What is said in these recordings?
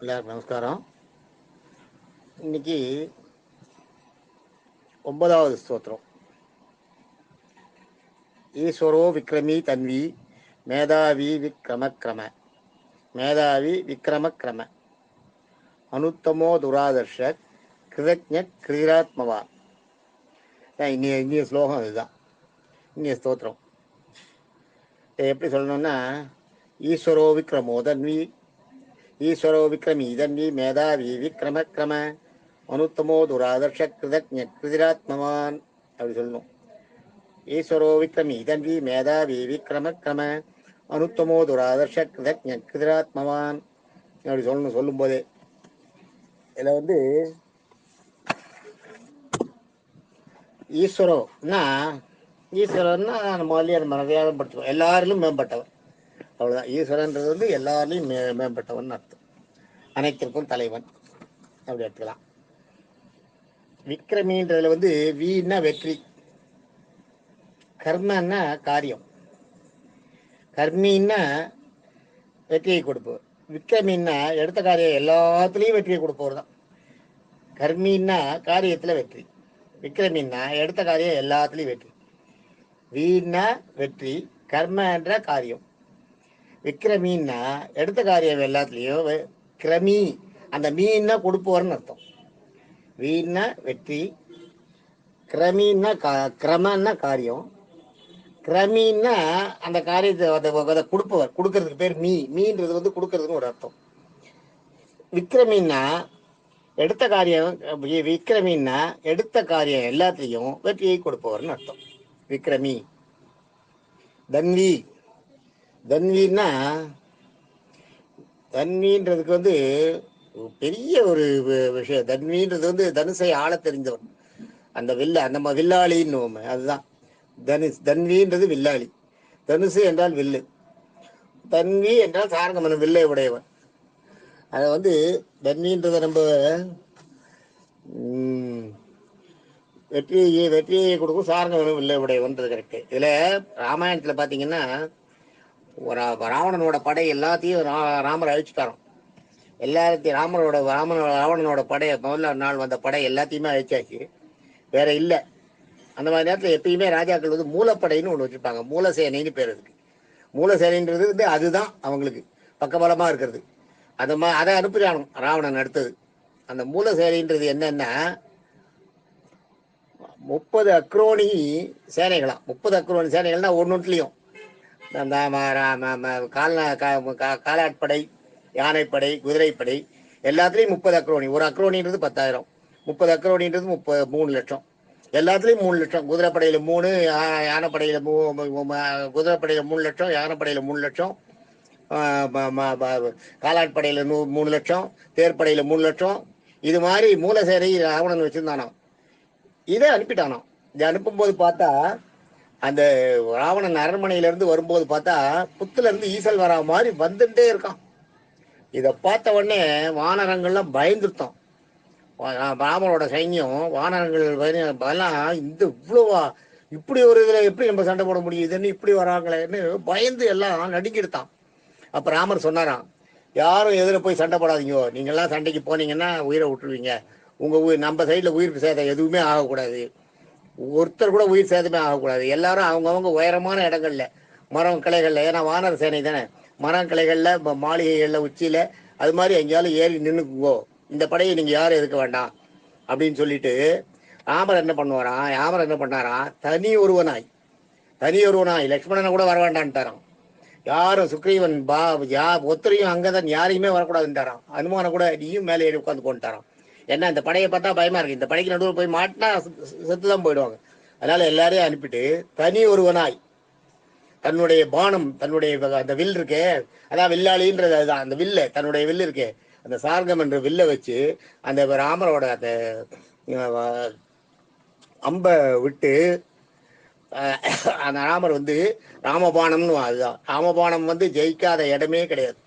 எல்லாருக்கும் நமஸ்காரம். இன்னைக்கு 9வது ஸ்தோத்திரம். ஈஸ்வரோ விக்ரமி தன்வி மேதாவி விக்ரம மேதாவி விக்ரம அனுத்தமோ துராதர்ஷ கிருதஜ கிரீராத்மவா. இன்னிய ஸ்லோகம் இதுதான், இன்னிய ஸ்தோத்திரம். எப்படி சொல்லணும்னா, ஈஸ்வரோ விக்ரமோ தன்வி ஈஸ்வரோ விக்ரமி தன்வி மேதாவி விக்ரம அனுத்தமோ துராதர்ஷ கிருதஜ கிருதிராத்மவான் அப்படி சொல்லணும். ஈஸ்வரோ விக்ரமி தன்வி மேதாவி விக்ரம அனுத்தமோ துராதர்ஷ கிருதஜ கிருதிராத்மவான் அப்படி சொல்லணும். சொல்லும் போதே இதில் ஈஸ்வரோன்னா நம்ம வழியாக நம்ம வியாதப்படுத்துவோம், எல்லாரிலும் மேம்பட்டவன். அவ்வளோதான். ஈஸ்வரன்றது எல்லாரிலையும் மேம்பட்டவன் அர்த்தம். அனைத்திற்கும் தலைவன் அப்படி எடுத்துக்கலாம். விக்ரமின்றதுல வீன்னா வெற்றி, கர்மன்னா காரியம், கர்மின்னா வெற்றியை கொடுப்பவர், விக்ரமின்னா எடுத்த காரியம் எல்லாத்துலேயும் வெற்றியை கொடுப்பவர் தான். கர்மின்னா காரியத்தில் வெற்றி, விக்ரமின்னா எடுத்த காரியம் எல்லாத்துலேயும் வெற்றி. வீணா வெற்றி, கர்ம என்ற காரியம். விக்ரமின்னா எடுத்த காரியம் எல்லாத்துலேயும் கிரமி, அந்த மீன்னா கொடுப்பவர்னு அர்த்தம். வீணா வெற்றி, கிரமின்னா கிரமன்னா காரியம், கிரமின்னா அந்த காரியத்தை அதை கொடுப்பவர், கொடுக்கறதுக்கு பேர் மீன்றது கொடுக்கறதுன்னு ஒரு அர்த்தம். விக்ரமின்னா எடுத்த காரியம், விக்ரமின்னா எடுத்த காரியம் எல்லாத்துலேயும் வெற்றியை கொடுப்பவர்னு அர்த்தம். விக்ரமி. தன்வின்னா தன்வின்றதுக்கு பெரிய ஒரு விஷயம். தன்வின்றது தனுசை ஆள தெரிந்தவன், அந்த அந்த வில்லாளின்னு அதுதான் தன்வின்றது வில்லாளி. தனுசு என்றால் வில்லு, தன்வி என்றால் சாரங்கமன் வில்லை உடையவன். அதை தன்வின்றதை நம்ம வெற்றியை கொடுக்கும், சாரங்கமன் வில்லை உடையவன்றது கரெக்டு. இதுல ராமாயணத்துல பாத்தீங்கன்னா ராவணனோட படை எல்லாத்தையும் ராமர் அழிச்சுட்டாராம். எல்லாத்தையும் ராவணனோட படையை முதல்ல நாள் வந்த படை எல்லாத்தையுமே அழிச்சாச்சு, வேற இல்லை. அந்த மாதிரி நேரத்தில் எப்பயுமே ராஜாக்கள் மூலப்படைன்னு ஒன்று வச்சுருப்பாங்க, மூலசேனைன்னு பேர். அதுக்கு மூலசேனைன்றது அதுதான் அவங்களுக்கு பக்கபலமாக இருக்கிறது. அதை அனுப்புகிறானோ ராவணன் அடுத்தது. அந்த மூலசேனைன்றது என்னன்னா 30 அக்ரோனி சேனைகளாம். 30 அக்ரோனி சேனைகள்னா ஒன்னொன்றுலையும் அந்த காலாட்படை, யானைப்படை, குதிரைப்படை எல்லாத்துலேயும் 30 அக்ரோனி. ஒரு அக்ரோனின்றது 10,000, 30 அக்ரோனின்றது 3 லட்சம். எல்லாத்துலேயும் 3 லட்சம். குதிரைப்படையில் 3, யானைப்படையில் குதிரைப்படையில் 3 லட்சம், யானைப்படையில் 3 லட்சம், காலாட்படையில் 3 லட்சம், தேர்ப்படையில் 3 லட்சம். இது மாதிரி மூலசேனை ராவணன் வச்சிருந்தானோ, இதை அனுப்பிட்டானோ. இதை அனுப்பும்போது பார்த்தா அந்த ராவணன் அரண்மனையிலேருந்து வரும்போது பார்த்தா புத்துலேருந்து ஈசல் வரா மாதிரி வந்துட்டே இருக்கான். இதை பார்த்த உடனே வானரங்கள்லாம் பயந்துருத்தோம். ராமனோட சைன்யம் வானரங்கள் எல்லாம் இவ்வளோவா, இப்படி ஒரு இதில் எப்படி நம்ம சண்டை போட முடியும், இதுன்னு இப்படி வராங்களேன்னு பயந்து எல்லாம் நடுங்கிடுத்தான். அப்போ ராமர் சொன்னாராம், யாரும் எதிர போய் சண்டை போடாதீங்க, நீங்கள்லாம் சண்டைக்கு போனீங்கன்னா உயிரை விட்டுருவீங்க. உங்கள் நம்ம சைடில் உயிர் சேதம் எதுவுமே ஆகக்கூடாது, ஒருத்தர் கூட உயிர் சேதமே ஆகக்கூடாது. எல்லாரும் அவங்கவுங்க உயரமான இடங்கள்ல, மரம் கிளைகள்ல, ஏன்னா வானர சேனை தானே, மரம் கிளைகள்ல, மாளிகைகள்ல, உச்சியில, அது மாதிரி எங்கேயாலும் ஏறி நின்றுக்குங்கோ, இந்த படையை நீங்க யாரும் எதுக்க வேண்டாம் அப்படின்னு சொல்லிட்டு ராமர் என்ன பண்ணாராம், தனி ஒருவனாய் லக்ஷ்மணனை கூட வர வேண்டான்ட்டாராம். யாரும் சுக்ரீவன் ஒத்தரையும் அங்கதான் யாரையுமே வரக்கூடாதுன்ட்டாராம். அனுமானம் கூட நீயும் மேலே ஏறி உட்காந்து கொண்டுட்டாராம். ஏன்னா இந்த படையை பார்த்தா பயமா இருக்கு, இந்த படைக்கு நடுவில் போய் மாட்டினா செத்துதான் போயிடுவாங்க. அதனால எல்லாரையும் அனுப்பிட்டு தனி ஒருவனாய் தன்னுடைய பானம், தன்னுடைய அந்த வில் இருக்கே, அதான் வில்லாளின்றது அதுதான். அந்த வில்ல, தன்னுடைய வில்லு இருக்கே, அந்த சார்கம் என்ற வில்ல வச்சு அந்த ராமரோட அந்த அம்ப விட்டு அந்த ராமர் ராமபானம்னு, அதுதான் ராமபானம் ஜெயிக்காத இடமே கிடையாது.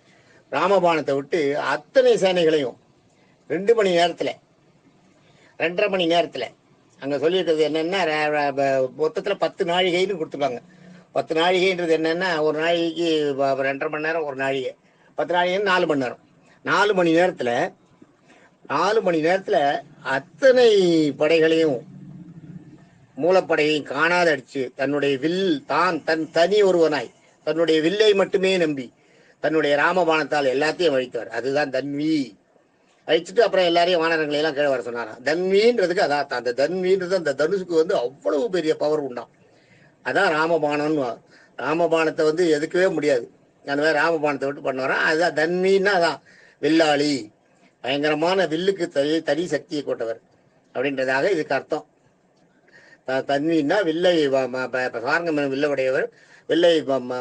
ராமபானத்தை விட்டு அத்தனை சேனைகளையும் 2 மணி நேரத்தில், 2.5 மணி நேரத்தில் அங்கே சொல்லியிருக்கிறது என்னென்னா, மொத்தத்தில் 10 நாழிகைன்னு கொடுத்துருக்காங்க. 10 நாழிகைன்றது என்னென்னா, ஒரு நாழிகைக்கு 2.5 மணி நேரம், ஒரு நாழிகை 10 நாழிகைன்னு 4 மணி நேரம். 4 மணி நேரத்துல அத்தனை படைகளையும் மூலப்படையையும் காணாத அடிச்சு தன்னுடைய தன் தனி ஒருவனாய் தன்னுடைய வில்லை மட்டுமே நம்பி தன்னுடைய ராமபாணத்தால் எல்லாத்தையும் அழித்தார். அதுதான் தன்வி. அழிச்சுட்டு அப்புறம் எல்லாரையும் வானரங்களை எல்லாம் கீழே வர சொன்னாராம். தன்வின்றதுக்கு அதான் அந்த தன்வின்றது அந்த தனுசுக்கு அவ்வளவு பெரிய பவர் உண்டாம். அதான் ராமபாணம்னு. ராமபாணத்தை எதுக்கவே முடியாது. அந்த மாதிரி ராமபாணத்தை விட்டு பண்ணுவாரான். அதுதான் தன்வின்னா அதான் வில்லாளி, பயங்கரமான வில்லுக்கு தனி சக்தியை கொண்டவர் அப்படின்றதாக இதுக்கு அர்த்தம். தன்வின்னா வில்லை சார்ங்க வில்லை உடையவர், வில்லை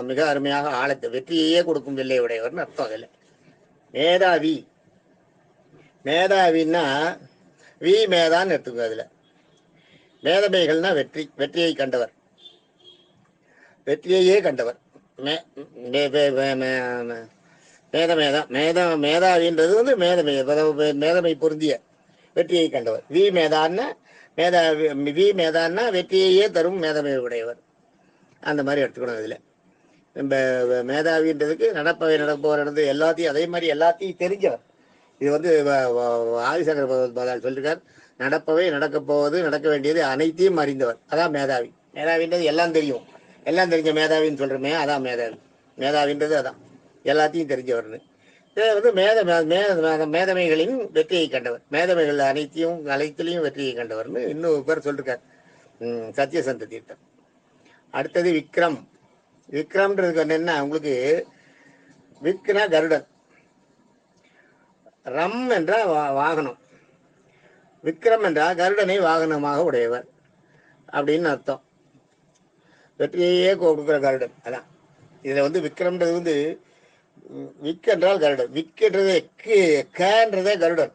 மிக அருமையாக ஆழத்தை வெற்றியையே கொடுக்கும் வில்லை உடையவர்னு அர்த்தம். அதில் மேதாவி, மேதாவின்னா மேதான்னு எடுத்துக்கோ. அதுல மேதமைகள்னா வெற்றியை கண்டவர், வெற்றியையே கண்டவர். மேதாவின்றது மேதமை பொருந்திய வெற்றியை கண்டவர். மேதான்னா வெற்றியையே தரும் மேதமை உடையவர். அந்த மாதிரி எடுத்துக்கணும். இதுல மேதாவின்றதுக்கு நடப்பவர் நடந்து எல்லாத்தையும் அதே மாதிரி எல்லாத்தையும் தெரிஞ்சவர். இது ஆதிசங்கர பகவத்பாதால் சொல்லியிருக்கார். நடப்பவை, நடக்க போவது, நடக்க வேண்டியது அனைத்தையும் அறிந்தவர். அதான் மேதாவி. மேதாவின்றது எல்லாம் தெரியும், எல்லாம் தெரிஞ்ச மேதாவின்னு சொல்றமே, அதான் மேதாவி. மேதாவின்றது அதான் எல்லாத்தையும் தெரிஞ்சவர்னு. மேதமைகளின் வெற்றியை கண்டவர், மேதமைகள் அனைத்திலையும் வெற்றியை கண்டவர்னு இன்னும் பேர் சொல்லிருக்கார் சத்தியசந்த தீர்த்தம். அடுத்தது விக்ரம். விக்ரம்ன்றதுக்கு என்னன்னா, உங்களுக்கு விக்னா கருடன், ரம் என்றால் வாகனம், விக்ரம் என்றால் கருடனை வாகனமாக உடையவர் அப்படின்னு அர்த்தம். வெற்றியையே கொடுக்குற கருடன் அதான். இதுல விக்ரம்ன்றது விக் என்றால் கருடன், விக்ன்றதே கன்றதே கருடன்,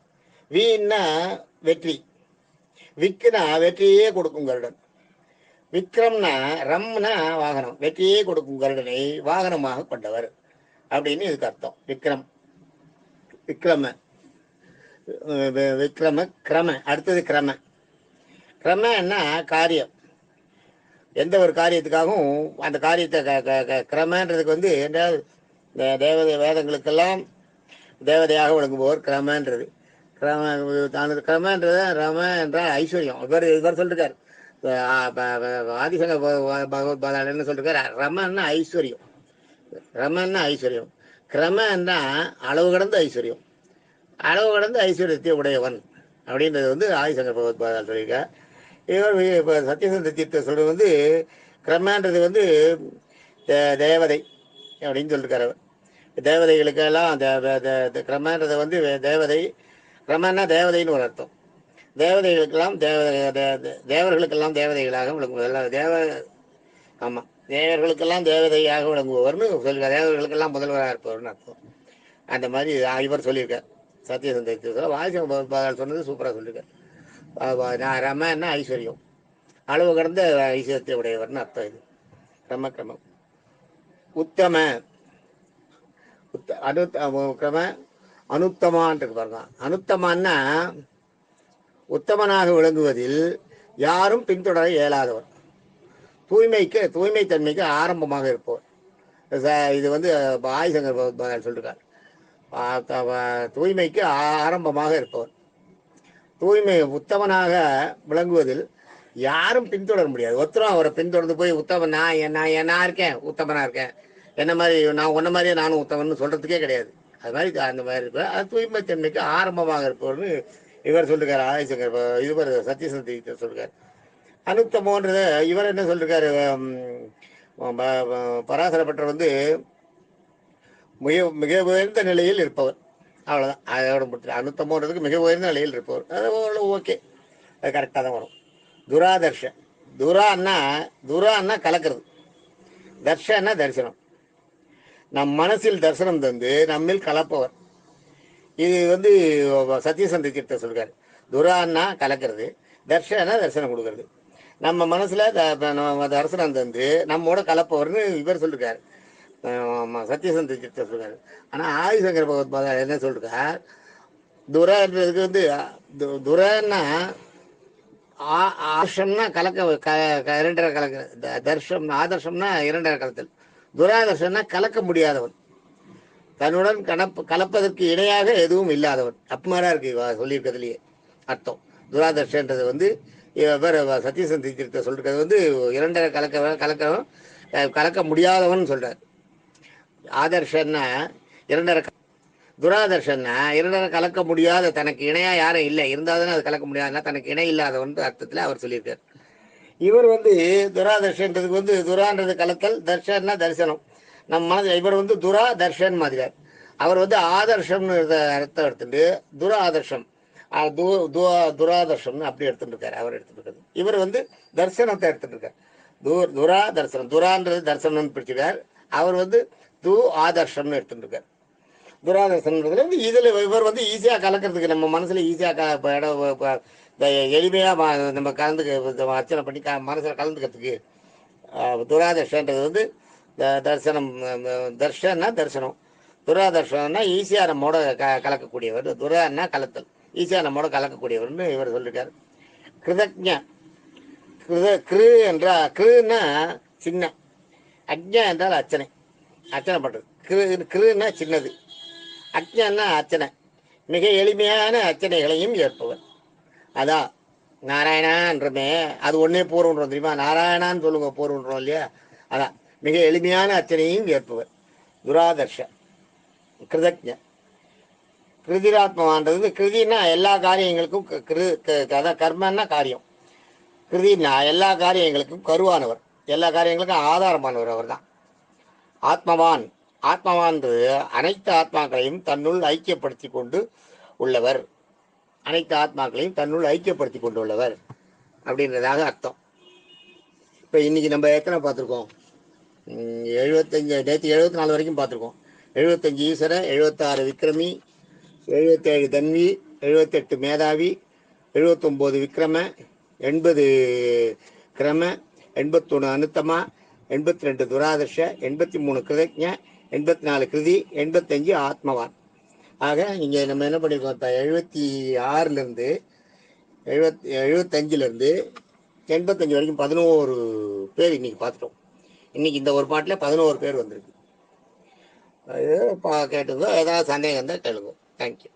வீன்னா வெற்றி, விக்குனா வெற்றியே கொடுக்கும் கருடன், விக்ரம்னா ரம்னா வாகனம், வெற்றியே கொடுக்கும் கருடனை வாகனமாக கொண்டவர் அப்படின்னு இதுக்கு அர்த்தம். விக்ரம கிரம. அடுத்தது கிரமன்னா காரியம். எந்த ஒரு காரியத்துக்காகவும் அந்த காரியத்தை கிரமன்றதுக்கு என்றால் தேவதை வேதங்களுக்கெல்லாம் தேவதையாக விளங்குபவர் கிரமன்றது. கிரமன்றது ரம என்றால் ஐஸ்வர்யம். இவர் சொல்லிருக்கார் ஆதிசங்க பகவத்பாதால் என்ன சொல்லிருக்கார், ரமன்னா ஐஸ்வர்யம், ரமன்னா ஐஸ்வர்யம், கிரமன்னா அளவு கடந்த ஐஸ்வர்யம், அளவு கடந்த ஐஸ்வர்யத்தை உடையவன் அப்படின்றது ஆதிசங்கர் பகவத்பாதால் சொல்லியிருக்கார். இவர் இப்போ சத்தியசந்த தீர்த்த சொல்றது கிரமன்றது தேவதை அப்படின்னு சொல்லியிருக்காரு. தேவதைகளுக்கெல்லாம் கிரமன்றது தேவதை, கிரமன்னா தேவதைன்னு ஒரு அர்த்தம். தேவதைகளுக்கெல்லாம் தேவர்களுக்கெல்லாம் தேவதைகளாக விளங்குவது. ஆமாம், தேவர்களுக்கெல்லாம் தேவதையாக விளங்குபவர்னு சொல்லியிருக்கார். தேவர்களுக்கெல்லாம் முதல்வராக இருப்பவர்னு அர்த்தம். அந்த மாதிரி இவர் சொல்லியிருக்கார் சத்தியசந்த. வாதிசங்கர் சொன்னது சூப்பராக சொல்லியிருக்கார். ரமன்னா ஐஸ்வர்யம், அளவு கடந்த ஐஸ்வர்யத்தை உடையவர்னு அர்த்தம். இது கிரமம். உத்தம அனுத்தமான்றது பாருங்க. அனுத்தமான்னா உத்தமனாக விளங்குவதில் யாரும் பின்தொடர இயலாதவர், தூய்மை தன்மைக்கு ஆரம்பமாக இருப்பவர். இது ஆதிசங்கர் பகவத்பாதால் சொல்லிருக்கார். தூய்மைக்கு ஆரம்பமாக இருப்பவர், தூய்மை உத்தமனாக விளங்குவதில் யாரும் பின்தொடர முடியாது. ஒருத்தரும் அவரை பின்தொடர்ந்து போய் உத்தமன் நான் இருக்கேன், உத்தமனா இருக்கேன், என்ன மாதிரி நான் உன்ன மாதிரியே நானும் உத்தமன்னு சொல்றதுக்கே கிடையாது. அது மாதிரி அந்த மாதிரி இருப்ப அது தூய்மை தன்மைக்கு ஆரம்பமாக இருப்பவர்னு இவர் சொல்லிருக்காரு ஆதிசங்கர். இவர் சத்தியசந்த சொல்லிருக்காரு. அனுத்தமோன்றத இவர் என்ன சொல்லிருக்காரு, பராசரப்பட்டர் மிக உயர்ந்த நிலையில் இருப்பவர், அவ்வளோதான். அதோட முடிச்சு அனுத்தமோன்றதுக்கு மிக உயர்ந்த நிலையில் இருப்பவர். அது ஓகே, அது கரெக்டாக தான் வரும். துராதர்ஷ, துரான்னா கலக்கிறது, தர்ஷன்னா தரிசனம். நம் மனசில் தரிசனம் தந்து நம்மில் கலப்பவர். இது சத்தியசந்த தீர்த்த சொல்றாரு. துரான்னா கலக்கிறது, தர்ஷனா தரிசனம் கொடுக்கறது. நம்ம மனசுல தரிசனம் தந்து நம்மோட கலப்பவர்னு இவர் சொல்லிருக்காரு சத்தியசந்த தீர்த்த சொல்றாரு. ஆனா ஆதிசங்கர பகவத்பாதா என்ன சொல்றார், துரன்றதுக்கு துரன்னா ஆதர்ஷம்னா இரண்டரை கலக்க, ஆதர்ஷம்னா இரண்டரை கலத்தல், துராதர்ஷம்னா கலக்க முடியாதவன், தன்னுடன் கலப்பதற்கு இணையாக எதுவும் இல்லாதவன். அப்மாரா இருக்கு சொல்லியிருக்கிறதுலயே அர்த்தம். துராதர்ஷன்றது வந்து வேற சத்தியசந்தி சொல்றது வந்து இரண்டரை கலக்க முடியாதவன் சொல்றார். ஆதர்ஷன்னா இரண்டரை, துராதர்ஷன்னா இரண்டரை கலக்க முடியாத, தனக்கு இணையா யாரும் இல்லை, இருந்தாலும் அது கலக்க முடியாதுன்னா தனக்கு இணை இல்லாதவன் அர்த்தத்தில் அவர் சொல்லியிருக்கார். இவர் வந்து துராதர்ஷன்றதுக்கு வந்து துரான்றது கலத்தல், தர்ஷன்னா தரிசனம். நம்ம மனதில் இவர் வந்து துரா தர்ஷன் மாதிரியார். அவர் வந்து ஆதர்ஷம்னு அர்த்தம் எடுத்துட்டு துர ஆதர்ஷம் துராதர்ஷம்னு அப்படி எடுத்துட்டு இருக்காரு. அவர் எடுத்துட்டு இருக்காரு. இவர் வந்து தர்சனத்தை எடுத்துட்டு இருக்காரு. துரா தர்சனம், துரான்றது தர்சனம்னு பிடிச்சிருக்கார். அவர் வந்து து ஆதர்ஷம்னு எடுத்துட்டு இருக்காரு. துராதர்சனம்ன்றதுல வந்து இதுல இவர் வந்து ஈஸியா கலக்கிறதுக்கு, நம்ம மனசுல ஈஸியா எளிமையா நம்ம அர்ச்சனை பண்ணி மனசுல கலந்துக்கிறதுக்கு துராதர்ஷன்றது வந்து தர்சனம். தர்ஷன்னா தரிசனம், துராதர்ஷன்னா ஈஸியா நம்மோட கலக்கக்கூடியவர். துரான்னா கலத்தல், ஈஸியா நம்மோட கலக்கக்கூடியவர்னு இவர் சொல்லியிருக்காரு. கிருதஜ்ஞ, கிரு என்றா கிருன்னா சின்ன, அஜ்ஞா என்றால் அர்ச்சனை, அர்ச்சனை பண்றது. கிருன்னா சின்னது, அஜ்ஞான்னா அர்ச்சனை, மிக எளிமையான அர்ச்சனைகளையும் ஏற்பவர். அதான் நாராயணான்றமே, அது ஒன்னே போர்வன்றோம் தெரியுமா, நாராயணான்னு சொல்லுங்க போர்வன்றோம் இல்லையா. அதான் மிக எளிமையான அர்ச்சனையும் ஏற்பவர் துராதர்ஷ. கிருதஜ்ஞ, கிருதிராத்மான்றது, கிருதினா எல்லா காரியங்களுக்கும் அதான் கர்மன்னா காரியம். கிருதினா எல்லா காரியங்களுக்கும் கருவானவர், எல்லா காரியங்களுக்கும் ஆதாரமானவர் அவர் தான். ஆத்மவான், ஆத்மவான்றது அனைத்து ஆத்மாக்களையும் தன்னுள் ஐக்கியப்படுத்தி கொண்டு உள்ளவர், அனைத்து ஆத்மாக்களையும் தன்னுள் ஐக்கியப்படுத்தி கொண்டு உள்ளவர் அப்படின்றதாக அர்த்தம். இப்போ இன்னைக்கு நம்ம எத்தனை பார்த்துருக்கோம்? 75, நேற்று 74 வரைக்கும் பார்த்துருக்கோம். 75 ஈஸ்வர, 76 விக்ரமி, 77 தன்வி, 78 மேதாவி, 79 விக்ரம, 80 கிரம, 81 அனுத்தமா, 82 துராதர்ஷ, 83 கிருதஜ்ஞ, 84 கிருதி, 85 ஆத்மவான். ஆக இங்கே நம்ம என்ன பண்ணியிருக்கோம், 76லேருந்து 75லேருந்து 85 வரைக்கும் 11 பேர் இன்னைக்கு பார்த்துட்டோம். இன்னைக்கு இந்த ஒரு பாட்டில் 11 பேர் வந்திருக்கு. கேட்டுங்க, ஏதாவது சந்தேகம் இருந்தால் கேளுங்க. தேங்க்யூ.